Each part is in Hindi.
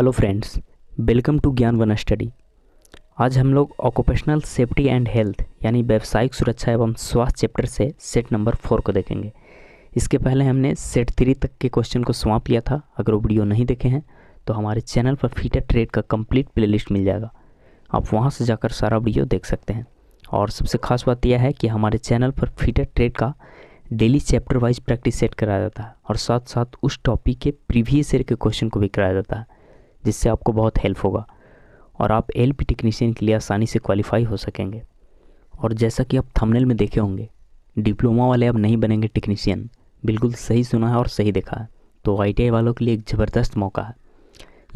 हेलो फ्रेंड्स, वेलकम टू ज्ञान वन स्टडी। आज हम लोग ऑक्यूपेशनल सेफ्टी एंड हेल्थ यानी व्यावसायिक सुरक्षा एवं स्वास्थ्य चैप्टर से सेट नंबर 4 को देखेंगे। इसके पहले हमने सेट 3 तक के क्वेश्चन को समाप्त किया था। अगर वो वीडियो नहीं देखे हैं तो हमारे चैनल पर फीटर ट्रेड का कंप्लीट प्लेलिस्ट मिल जाएगा, आप वहां से जाकर सारा वीडियो देख सकते हैं। और सबसे खास बात यह है कि हमारे चैनल पर फीटर ट्रेड का daily chapter wise practice set कराया जाता है और साथ साथ उस टॉपिक के प्रीवियस ईयर के क्वेश्चन को भी कराया जाता है, जिससे आपको बहुत हेल्प होगा और आप एलपी टेक्नीशियन के लिए आसानी से क्वालिफाई हो सकेंगे। और जैसा कि आप थंबनेल में देखे होंगे, डिप्लोमा वाले अब नहीं बनेंगे टेक्नीशियन। बिल्कुल सही सुना है और सही देखा है। तो आईटीआई वालों के लिए एक ज़बरदस्त मौका है,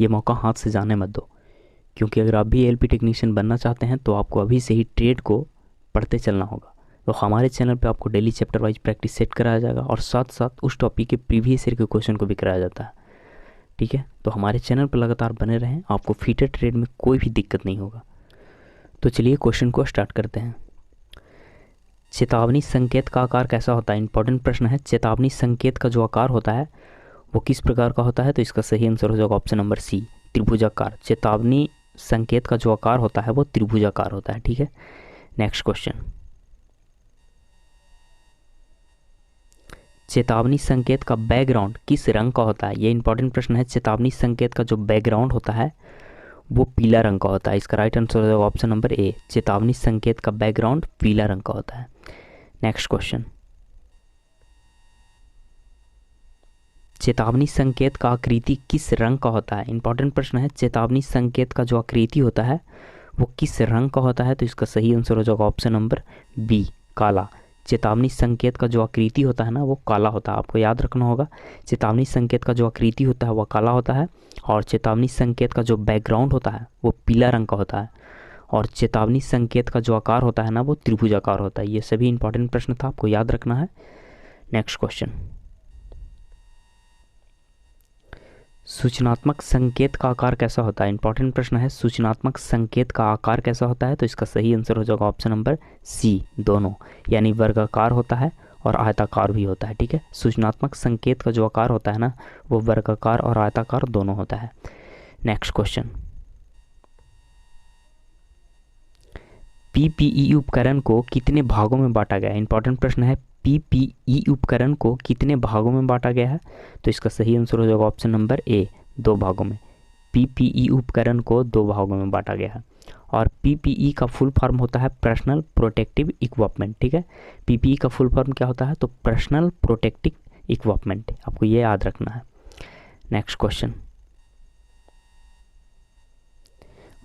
ये मौका हाथ से जाने मत दो, क्योंकि अगर आप भी एलपी टेक्नीशियन बनना चाहते हैं तो आपको अभी से ही ट्रेड को पढ़ते चलना होगा। तो हमारे चैनल पे आपको daily chapter wise practice set कराया जाएगा और साथ साथ उस टॉपिक के प्रीवियस ईयर के क्वेश्चन को भी कराया जाता है। ठीक है, तो हमारे चैनल पर लगातार बने रहें, आपको फीटर ट्रेड में कोई भी दिक्कत नहीं होगा। तो चलिए क्वेश्चन को स्टार्ट करते हैं। चेतावनी संकेत का आकार कैसा होता है? इंपॉर्टेंट प्रश्न है। चेतावनी संकेत का जो आकार होता है वो किस प्रकार का होता है? तो इसका सही आंसर हो जाएगा ऑप्शन नंबर सी, त्रिभुजाकार। चेतावनी संकेत का जो आकार होता है वो त्रिभुजाकार होता है। ठीक है, नेक्स्ट क्वेश्चन। चेतावनी संकेत का बैकग्राउंड किस रंग का होता है? ये इंपॉर्टेंट प्रश्न है। चेतावनी संकेत का जो बैकग्राउंड होता है वो पीला रंग का होता है। इसका राइट आंसर हो जाएगा ऑप्शन नंबर ए, चेतावनी संकेत का बैकग्राउंड पीला रंग का होता है। Next question. चेतावनी संकेत का आकृति किस रंग का होता है? इंपॉर्टेंट प्रश्न है। चेतावनी संकेत का जो आकृति होता है वो किस रंग का होता है? तो इसका सही आंसर हो जाएगा ऑप्शन नंबर बी, काला। चेतावनी संकेत का जो आकृति होता है ना वो काला होता है, आपको याद रखना होगा। चेतावनी संकेत का जो आकृति होता है वह काला होता है और चेतावनी संकेत का जो बैकग्राउंड होता है वो पीला रंग का होता है और चेतावनी संकेत का जो आकार होता है ना वो त्रिभुजाकार होता है। ये सभी इंपॉर्टेंट प्रश्न था, आपको याद रखना है। Next question. सूचनात्मक संकेत का आकार कैसा होता है? इंपॉर्टेंट प्रश्न है। सूचनात्मक संकेत का आकार कैसा होता है? तो इसका सही आंसर हो जाएगा ऑप्शन नंबर सी, दोनों, यानी वर्गाकार होता है और आयताकार भी होता है। ठीक है, सूचनात्मक संकेत का जो आकार होता है ना वो वर्गाकार और आयताकार दोनों होता है। Next question. पीपीई उपकरण को कितने भागों में बांटा गया है? इंपॉर्टेंट प्रश्न है। पीपीई उपकरण को कितने भागों में बांटा गया है? तो इसका सही आंसर हो जाएगा ऑप्शन नंबर ए, 2 भागों में। पीपीई उपकरण को 2 भागों में बांटा गया है और पीपीई का फुल फॉर्म होता है पर्सनल प्रोटेक्टिव इक्विपमेंट। ठीक है, पीपीई का फुल फॉर्म क्या होता है? तो पर्सनल प्रोटेक्टिव इक्विपमेंट, आपको ये याद रखना है। Next question.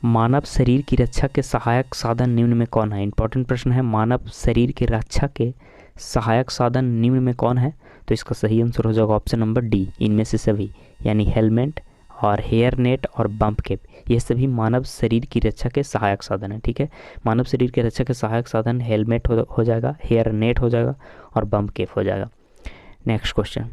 मानव शरीर की रक्षा के सहायक साधन निम्न में कौन है? इंपॉर्टेंट प्रश्न है। मानव शरीर की रक्षा के सहायक साधन निम्न में कौन है? तो इसका सही आंसर हो जाएगा ऑप्शन नंबर डी, इनमें से सभी, यानी हेलमेट और हेयर नेट और बम्प कैप, ये सभी मानव शरीर की रक्षा के सहायक साधन है। ठीक है, मानव शरीर की रक्षा के सहायक साधन हेलमेट हो जाएगा, हेयर नेट हो जाएगा और बम्प कैप हो जाएगा। Next question.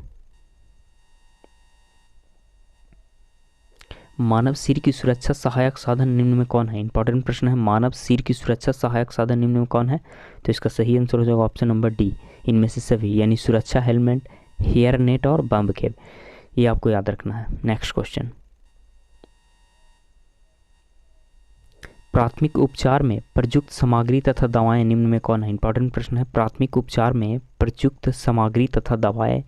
मानव सिर की सुरक्षा सहायक साधन निम्न में कौन है? इंपॉर्टेंट प्रश्न है। मानव सिर की सुरक्षा सहायक साधन निम्न में कौन है? तो इसका सही आंसर हो जाएगा ऑप्शन नंबर डी, इनमें से सभी, यानी सुरक्षा हेलमेट, हेयर नेट और बम्प कैप, ये आपको याद रखना है। Next question. प्राथमिक उपचार में प्रयुक्त सामग्री तथा दवाएं निम्न में कौन है? इंपॉर्टेंट प्रश्न है। प्राथमिक उपचार में प्रयुक्त सामग्री तथा दवाएं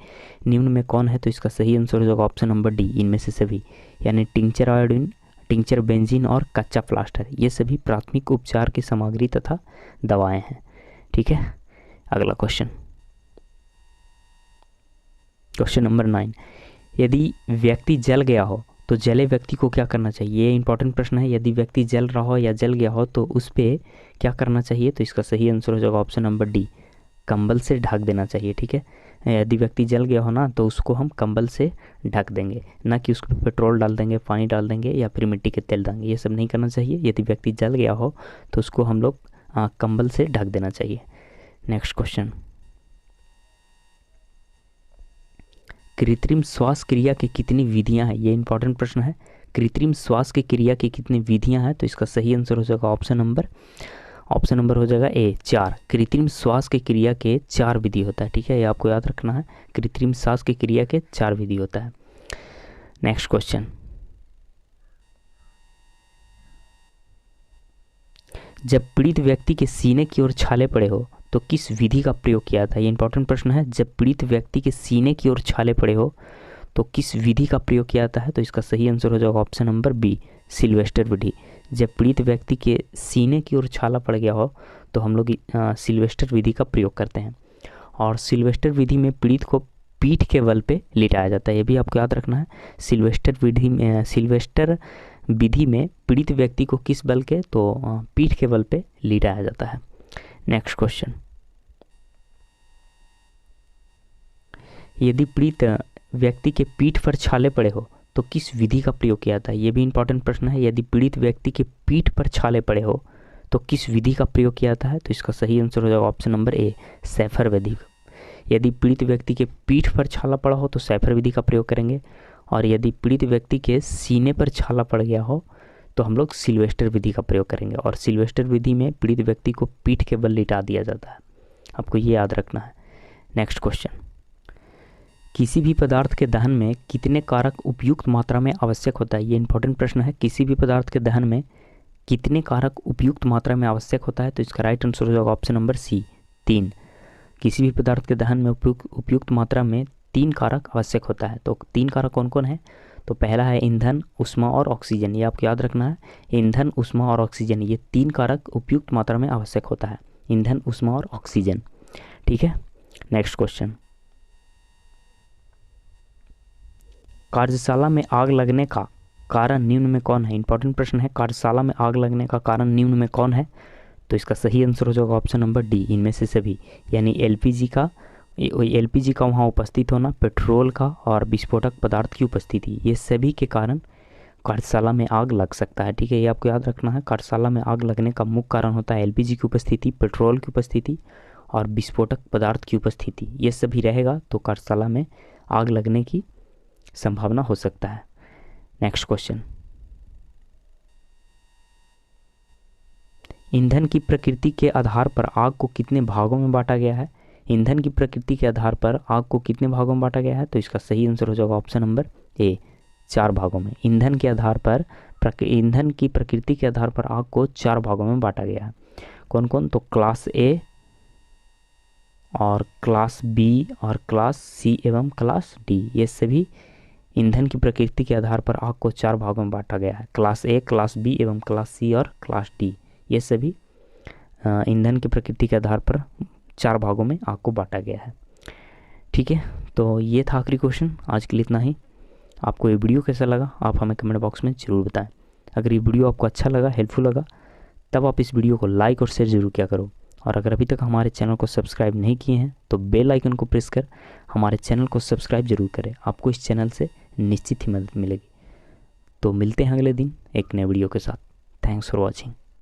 निम्न में कौन है? तो इसका सही आंसर हो जाएगा ऑप्शन नंबर डी, इनमें से सभी, यानी टिंचर आयोडीन, टिंचर बेंजीन और कच्चा प्लास्टर, ये सभी प्राथमिक उपचार की सामग्री तथा दवाएं हैं। ठीक है, अगला क्वेश्चन। Question number 9। यदि व्यक्ति जल गया हो तो जले व्यक्ति को क्या करना चाहिए? ये इंपॉर्टेंट प्रश्न है। यदि व्यक्ति जल रहा हो या जल गया हो तो उस पर क्या करना चाहिए? तो इसका सही आंसर हो जाएगा ऑप्शन नंबर डी, कंबल से ढक देना चाहिए। ठीक है, यदि व्यक्ति जल गया हो ना तो उसको हम कंबल से ढक देंगे, ना कि उसको पेट्रोल डाल देंगे, पानी डाल देंगे या फिर मिट्टी के तेल डालेंगे, ये सब नहीं करना चाहिए। यदि व्यक्ति जल गया हो तो उसको हम लोग कंबल से ढक देना चाहिए। Next question. कृत्रिम श्वास क्रिया की कितनी विधियां हैं? ये इंपॉर्टेंट प्रश्न है। कृत्रिम श्वास की क्रिया की कितनी विधियां हैं? तो इसका सही आंसर हो जाएगा ऑप्शन नंबर हो जाएगा ए, 4। कृत्रिम श्वास की क्रिया के 4 विधि होता है। ठीक है, ये आपको याद रखना है। कृत्रिम श्वास की क्रिया के 4 विधि होता है। Next question. जब पीड़ित व्यक्ति के सीने की ओर छाले पड़े हो तो किस विधि का प्रयोग किया था। ये इंपॉर्टेंट प्रश्न है। जब पीड़ित व्यक्ति के सीने की ओर छाले पड़े हो तो किस विधि का प्रयोग किया जाता है। तो इसका सही आंसर हो जाएगा ऑप्शन नंबर बी, सिल्वेस्टर विधि। जब पीड़ित व्यक्ति के सीने की ओर छाला पड़ गया हो तो हम लोग सिल्वेस्टर विधि का प्रयोग करते हैं। और सिल्वेस्टर विधि में पीड़ित को पीठ के बल पे लिटाया जाता है, ये भी आपको याद रखना है। सिल्वेस्टर विधि में पीड़ित व्यक्ति को किस बल के, तो पीठ के बल पे लिटाया जाता है। नेक्स्ट क्वेश्चन, यदि पीड़ित व्यक्ति के पीठ पर छाले पड़े हो तो किस विधि का प्रयोग किया जाता है। ये भी इंपॉर्टेंट प्रश्न है। यदि पीड़ित व्यक्ति के पीठ पर छाले पड़े हो तो किस विधि का प्रयोग किया जाता है। तो इसका सही आंसर हो जाएगा ऑप्शन नंबर ए, सैफर विधि। यदि पीड़ित व्यक्ति के पीठ पर छाला पड़ा हो तो सैफर विधि का प्रयोग करेंगे। और यदि पीड़ित व्यक्ति के सीने पर छाला पड़ गया हो तो हम लोग सिल्वेस्टर विधि का प्रयोग करेंगे। और सिल्वेस्टर विधि में पीड़ित व्यक्ति को पीठ के बल लिटा दिया जाता है, आपको ये याद रखना है। नेक्स्ट क्वेश्चन, किसी भी पदार्थ के दहन में कितने कारक उपयुक्त मात्रा में आवश्यक होता है। ये इंपॉर्टेंट प्रश्न है। किसी भी पदार्थ के दहन में कितने कारक उपयुक्त मात्रा में आवश्यक होता है। तो इसका राइट आंसर हो जाएगा ऑप्शन नंबर सी, 3। किसी भी पदार्थ के दहन में उपयुक्त मात्रा में 3 कारक आवश्यक होता है। तो 3 कारक कौन कौन है। तो पहला है ईंधन, ऊष्मा और ऑक्सीजन। ये आपको याद रखना है। ईंधन, ऊष्मा और ऑक्सीजन, ये 3 कारक उपयुक्त मात्रा में आवश्यक होता है। ईंधन, ऊष्मा और ऑक्सीजन, ठीक है। नेक्स्ट क्वेश्चन, कार्यशाला में आग लगने का कारण निम्न में कौन है। इंपॉर्टेंट प्रश्न है। कार्यशाला में आग लगने का कारण निम्न में कौन है। तो इसका सही आंसर हो जाएगा ऑप्शन नंबर डी, इनमें से सभी। यानी एलपीजी का वहाँ उपस्थित होना, पेट्रोल का और विस्फोटक पदार्थ की उपस्थिति, ये सभी के कारण कार्यशाला में आग लग सकता है, ठीक है। ये आपको याद रखना है। कार्यशाला में आग लगने का मुख्य कारण होता है एलपीजी की उपस्थिति, पेट्रोल की उपस्थिति और विस्फोटक पदार्थ की उपस्थिति। ये सभी रहेगा तो कार्यशाला में आग लगने की संभावना हो सकता है। नेक्स्ट क्वेश्चन, ईंधन की प्रकृति के आधार पर आग को कितने भागों में बांटा गया है। ईंधन की प्रकृति के आधार पर आग को कितने भागों में बांटा गया है। तो इसका सही आंसर हो जाएगा ऑप्शन नंबर ए, 4 भागों में। ईंधन की प्रकृति के आधार पर आग को 4 भागों में बांटा गया है। कौन कौन, तो क्लास ए और क्लास बी और क्लास सी एवं क्लास डी, ये सभी ईंधन की प्रकृति के आधार पर आग को 4 भागों में बांटा गया है। क्लास ए, क्लास बी एवं क्लास सी और क्लास डी, ये सभी ईंधन की प्रकृति के आधार पर 4 भागों में आग को बांटा गया है, ठीक है। तो ये था आखिरी क्वेश्चन। आज के लिए इतना ही। आपको ये वीडियो कैसा लगा आप हमें कमेंट बॉक्स में ज़रूर बताएं। अगर ये वीडियो आपको अच्छा लगा, हेल्पफुल लगा, तब आप इस वीडियो को लाइक और शेयर ज़रूर किया करो। और अगर अभी तक हमारे चैनल को सब्सक्राइब नहीं किए हैं तो बेल आइकन को प्रेस कर हमारे चैनल को सब्सक्राइब जरूर करें। आपको इस चैनल से निश्चित ही मदद मिलेगी। तो मिलते हैं अगले दिन एक नए वीडियो के साथ। Thanks for watching.